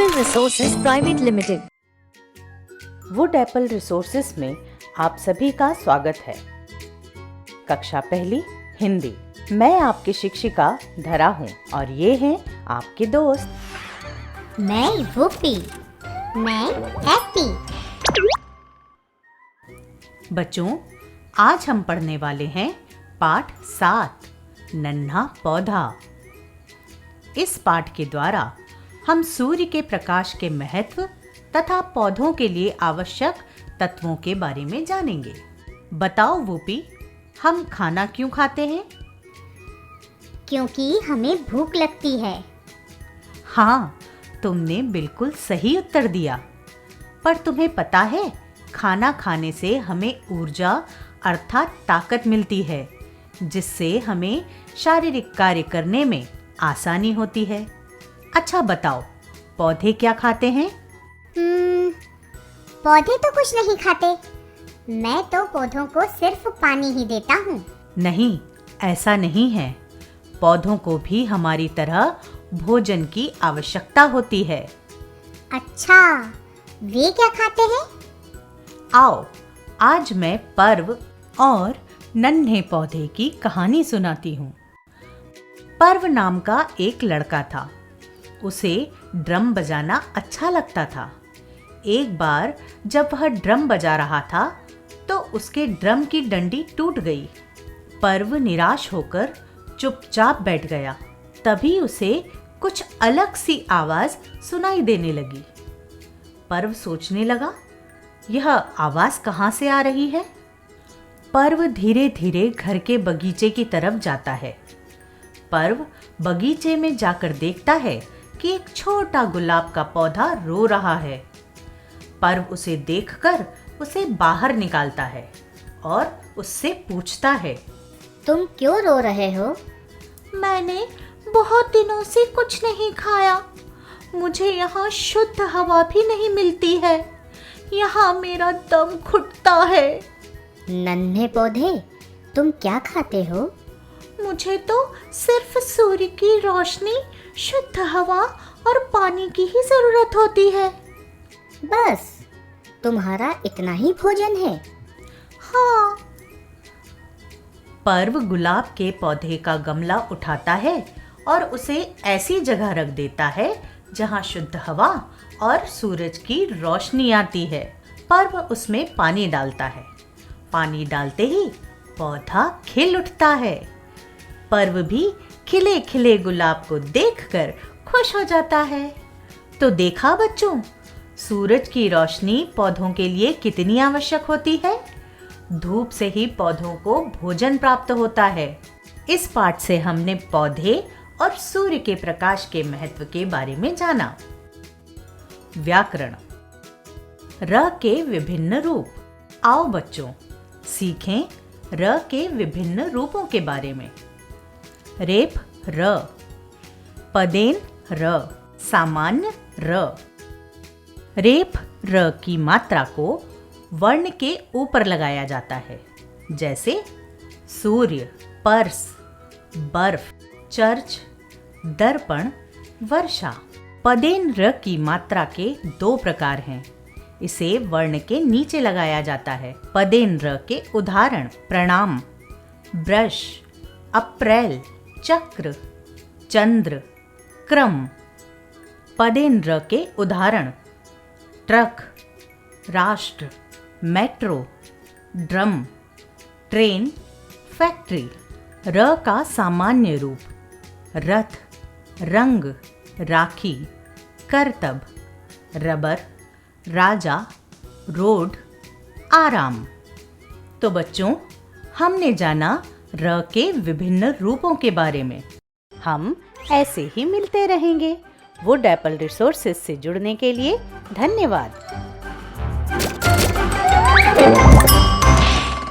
Apple resources private limited. Wood apple resources में आप सभी का स्वागत है। कक्षा पहली हिंदी। मैं आपकी शिक्षिका धरा हूँ और ये हैं आपके दोस्त। मैं वूपी। मैं हैप्पी। बच्चों, आज हम पढ़ने वाले हैं पाठ 7 नन्हा पौधा। इस पाठ के द्वारा हम सूर्य के प्रकाश के महत्व तथा पौधों के लिए आवश्यक तत्वों के बारे में जानेंगे। बताओ वूपी, हम खाना क्यों खाते हैं? क्योंकि हमें भूख लगती है। हाँ, तुमने बिल्कुल सही उत्तर दिया। पर तुम्हें पता है, खाना खाने से हमें ऊर्जा अर्थात ताकत मिलती है, जिससे हमें शारीरिक कार्य करने में आसानी होती है। अच्छा बताओ, पौधे क्या खाते हैं? पौधे तो कुछ नहीं खाते। मैं तो पौधों को सिर्फ पानी ही देता हूँ। नहीं, ऐसा नहीं है। पौधों को भी हमारी तरह भोजन की आवश्यकता होती है। अच्छा, वे क्या खाते हैं? आओ, आज मैं पर्व और नन्हे पौधे की कहानी सुनाती हूँ। पर्व नाम का एक लड़का था। उसे ड्रम बजाना अच्छा लगता था। एक बार जब वह ड्रम बजा रहा था तो उसके ड्रम की डंडी टूट गई। पर्व निराश होकर चुपचाप बैठ गया। तभी उसे कुछ अलग सी आवाज सुनाई देने लगी। पर्व सोचने लगा, यह आवाज कहाँ से आ रही है? पर्व धीरे धीरे घर के बगीचे की तरफ जाता है। पर्व बगीचे में जाकर देखता है कि एक छोटा गुलाब का पौधा रो रहा है। पर्व उसे देखकर उसे बाहर निकालता है और उससे पूछता है, तुम क्यों रो रहे हो? मैंने बहुत दिनों से कुछ नहीं खाया। मुझे यहाँ शुद्ध हवा भी नहीं मिलती है। यहाँ मेरा दम घुटता है। नन्हे पौधे, तुम क्या खाते हो? मुझे तो सिर्फ सूर्य की रोशनी, शुद्ध हवा और पानी की ही जरूरत होती है। बस, तुम्हारा इतना ही भोजन है? हाँ। पर्व गुलाब के पौधे का गमला उठाता है और उसे ऐसी जगह रख देता है जहाँ शुद्ध हवा और सूरज की रोशनी आती है। पर्व उसमें पानी डालता है। पानी डालते ही पौधा खिल उठता है। पर्व भी खिले खिले गुलाब को देखकर खुश हो जाता है। तो देखा बच्चों, सूरज की रोशनी पौधों के लिए कितनी आवश्यक होती है। धूप से ही पौधों को भोजन प्राप्त होता है। इस पाठ से हमने पौधे और सूर्य के प्रकाश के महत्व के बारे में जाना। व्याकरण। र के विभिन्न रूप। आओ बच्चों, सीखें र के विभिन्न रूपों के बारे में। रेफ र, पदेन र, सामान्य र। रेफ र की मात्रा को वर्ण के ऊपर लगाया जाता है, जैसे सूर्य, पर्स, बर्फ, चर्च, दर्पण, वर्षा। पदेन र की मात्रा के 2 प्रकार हैं। इसे वर्ण के नीचे लगाया जाता है। पदेन र के उदाहरण प्रणाम, ब्रश, अप्रैल, चक्र, चंद्र, क्रम। पदेन र के उदाहरण ट्रक, राष्ट्र, मेट्रो, ड्रम, ट्रेन, फैक्ट्री। र का सामान्य रूप रथ, रंग, राखी, करतब, रबर, राजा, रोड, आराम। तो बच्चों, हमने जाना र के विभिन्न रूपों के बारे में। हम ऐसे ही मिलते रहेंगे। वुड एप्पल रिसोर्सेज से जुड़ने के लिए धन्यवाद।